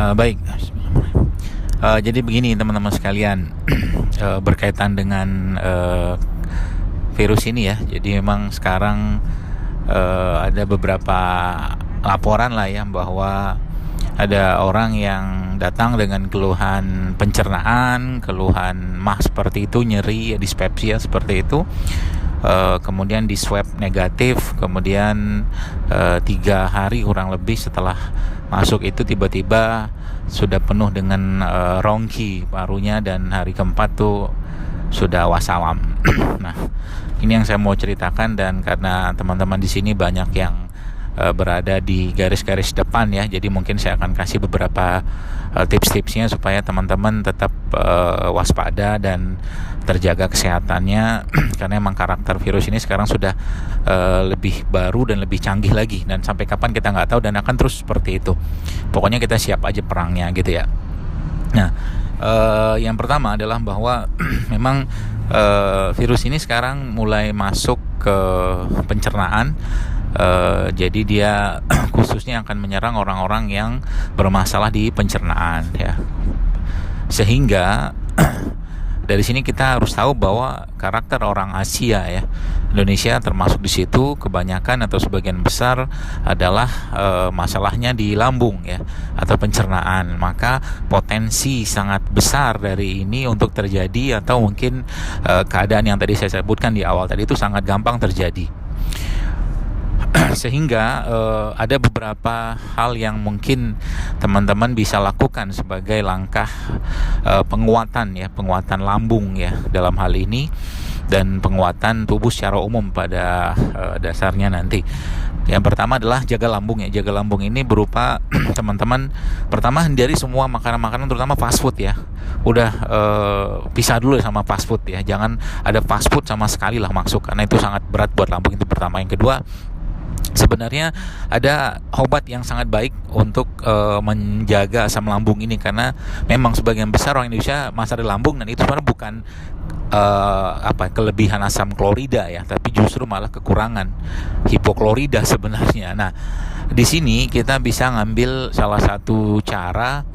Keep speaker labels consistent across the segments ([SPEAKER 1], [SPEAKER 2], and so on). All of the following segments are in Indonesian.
[SPEAKER 1] Baik. Jadi begini teman-teman sekalian, berkaitan dengan virus ini ya. Jadi memang sekarang ada beberapa laporan lah ya, bahwa ada orang yang datang dengan keluhan pencernaan, keluhan mah seperti itu, nyeri, dispepsia seperti itu. Kemudian di swab negatif, kemudian 3 hari kurang lebih setelah masuk itu tiba-tiba sudah penuh dengan rongki parunya, dan hari keempat tuh sudah wassalam. Nah, ini yang saya mau ceritakan, dan karena teman-teman di sini banyak yang berada di garis-garis depan ya, jadi mungkin saya akan kasih beberapa tips-tipsnya supaya teman-teman tetap waspada dan terjaga kesehatannya. Karena emang karakter virus ini sekarang sudah lebih baru dan lebih canggih lagi, dan sampai kapan kita nggak tahu, dan akan terus seperti itu. Pokoknya kita siap aja perangnya gitu ya. Nah, yang pertama adalah bahwa memang virus ini sekarang mulai masuk ke pencernaan. Jadi dia khususnya akan menyerang orang-orang yang bermasalah di pencernaan ya. Sehingga dari sini kita harus tahu bahwa karakter orang Asia ya, Indonesia termasuk di situ, kebanyakan atau sebagian besar adalah masalahnya di lambung ya, atau pencernaan. Maka potensi sangat besar dari ini untuk terjadi, atau mungkin keadaan yang tadi saya sebutkan di awal tadi itu sangat gampang terjadi. Sehingga ada beberapa hal yang mungkin teman-teman bisa lakukan sebagai langkah penguatan lambung ya dalam hal ini, dan penguatan tubuh secara umum pada dasarnya nanti. Yang pertama adalah jaga lambung ya. Jaga lambung ini berupa teman-teman, pertama hindari semua makanan-makanan terutama fast food ya. Udah pisah dulu sama fast food ya. Jangan ada fast food sama sekali lah masuk, karena itu sangat berat buat lambung. Itu pertama. Yang kedua, sebenarnya ada obat yang sangat baik untuk menjaga asam lambung ini, karena memang sebagian besar orang Indonesia masalah lambung, dan itu sebenarnya bukan kelebihan asam klorida ya, tapi justru malah kekurangan hipoklorida sebenarnya. Nah, di sini kita bisa ngambil salah satu cara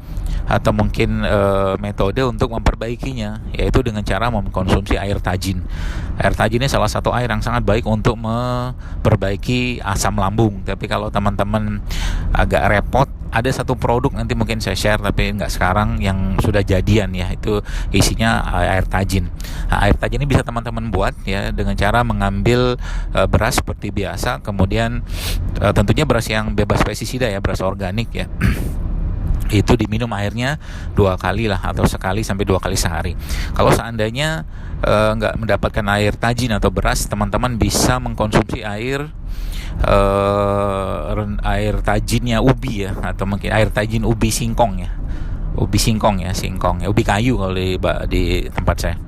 [SPEAKER 1] atau mungkin metode untuk memperbaikinya, yaitu dengan cara mengkonsumsi air tajin. Air tajin ini salah satu air yang sangat baik untuk memperbaiki asam lambung. Tapi kalau teman-teman agak repot, ada satu produk nanti mungkin saya share, tapi nggak sekarang, yang sudah jadian ya, itu isinya air tajin. Nah, air tajin ini bisa teman-teman buat ya dengan cara mengambil beras seperti biasa, kemudian tentunya beras yang bebas pestisida ya, beras organik ya. Itu diminum airnya 2 kali lah, atau sekali sampai 2 kali sehari. Kalau seandainya nggak mendapatkan air tajin atau beras, teman-teman bisa mengkonsumsi air tajinnya ubi ya, atau mungkin air tajin ubi singkong ya. Ubi singkong ya, ubi kayu kalau di tempat saya.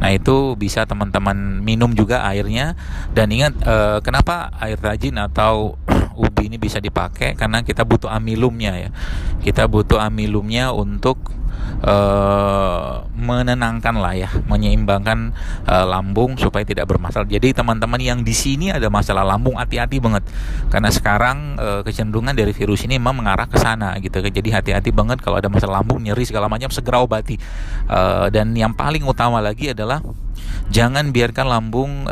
[SPEAKER 1] Nah, itu bisa teman-teman minum juga airnya. Dan ingat, kenapa air tajin atau ubi ini bisa dipakai? Karena kita butuh amilumnya ya. Kita butuh amilumnya untuk menenangkan lah ya, menyeimbangkan lambung supaya tidak bermasalah. Jadi teman-teman yang di sini ada masalah lambung, hati-hati banget, karena sekarang kecenderungan dari virus ini memang mengarah ke sana gitu. Jadi hati-hati banget kalau ada masalah lambung, nyeri segala macam, segera obati. Dan yang paling utama lagi adalah jangan biarkan lambung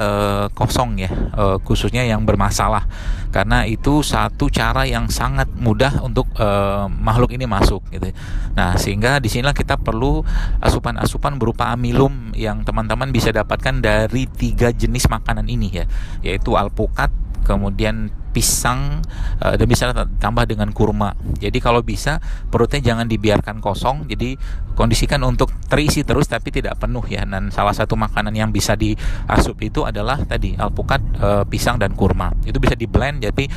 [SPEAKER 1] kosong ya, khususnya yang bermasalah, karena itu satu cara yang sangat mudah untuk makhluk ini masuk gitu. Nah, sehingga disinilah kita perlu asupan-asupan berupa amilum yang teman-teman bisa dapatkan dari 3 jenis makanan ini ya, yaitu alpukat, kemudian pisang, dan bisa tambah dengan kurma. Jadi kalau bisa perutnya jangan dibiarkan kosong, jadi kondisikan untuk terisi terus tapi tidak penuh ya. Dan salah satu makanan yang bisa diasup itu adalah tadi alpukat, pisang dan kurma. Itu bisa di blend, jadi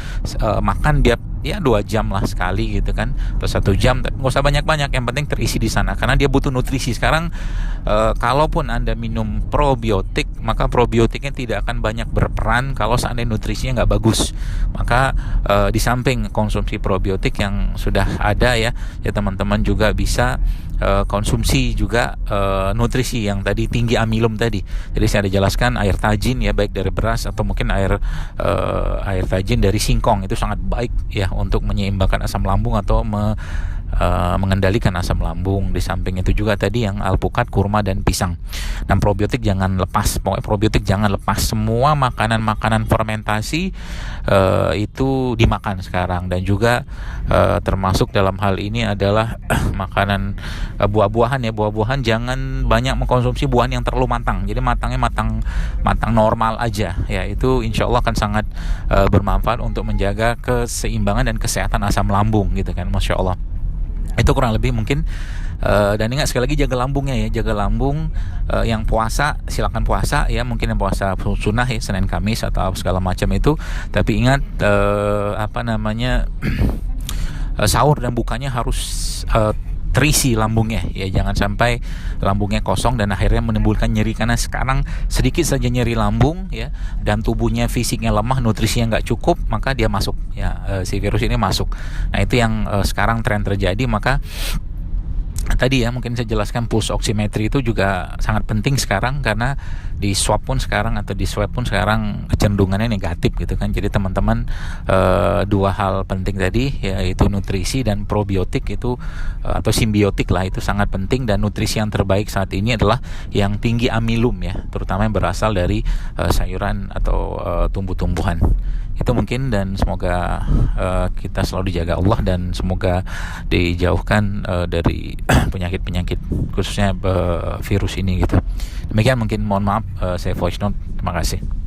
[SPEAKER 1] makan dia ya 2 jam lah sekali gitu kan, atau 1 jam, nggak usah banyak-banyak, yang penting terisi di sana, karena dia butuh nutrisi. Sekarang kalaupun Anda minum probiotik, maka probiotiknya tidak akan banyak berperan kalau seandainya nutrisinya nggak bagus. Maka di samping konsumsi probiotik yang sudah ada ya teman-teman juga bisa konsumsi juga nutrisi yang tadi tinggi amilum tadi. Jadi saya ada jelaskan air tajin ya, baik dari beras atau mungkin air tajin dari singkong, itu sangat baik ya untuk menyeimbangkan asam lambung atau mengendalikan asam lambung. Di samping itu juga tadi yang alpukat, kurma dan pisang. Dan probiotik jangan lepas. Pokoknya probiotik jangan lepas. Semua makanan-makanan fermentasi itu dimakan sekarang, dan juga termasuk dalam hal ini adalah makanan buah-buahan ya. Buah-buahan jangan banyak mengkonsumsi buahan yang terlalu matang. Jadi matangnya matang normal aja ya. Itu insya Allah akan sangat bermanfaat untuk menjaga keseimbangan dan kesehatan asam lambung gitu kan. Masya Allah. Itu kurang lebih mungkin. Dan ingat sekali lagi, jaga lambungnya ya. Jaga lambung. Yang puasa silakan puasa ya, mungkin yang puasa sunnah ya, Senin Kamis atau segala macam itu. Tapi ingat sahur dan bukanya harus terisi lambungnya ya. Jangan sampai lambungnya kosong dan akhirnya menimbulkan nyeri, karena sekarang sedikit saja nyeri lambung ya, dan tubuhnya fisiknya lemah, nutrisinya nggak cukup, maka dia masuk ya, si virus ini masuk. Nah itu yang sekarang tren terjadi. Maka tadi ya mungkin saya jelaskan, pulse oximetry itu juga sangat penting sekarang, karena di swab pun sekarang kecenderungannya negatif gitu kan. Jadi teman-teman, dua hal penting tadi yaitu nutrisi dan probiotik itu atau simbiotik lah, itu sangat penting. Dan nutrisi yang terbaik saat ini adalah yang tinggi amilum ya, terutama yang berasal dari sayuran atau tumbuh-tumbuhan. Itu mungkin, dan semoga kita selalu dijaga Allah, dan semoga dijauhkan dari penyakit-penyakit khususnya virus ini gitu. Demikian mungkin, mohon maaf saya voice note. Terima kasih.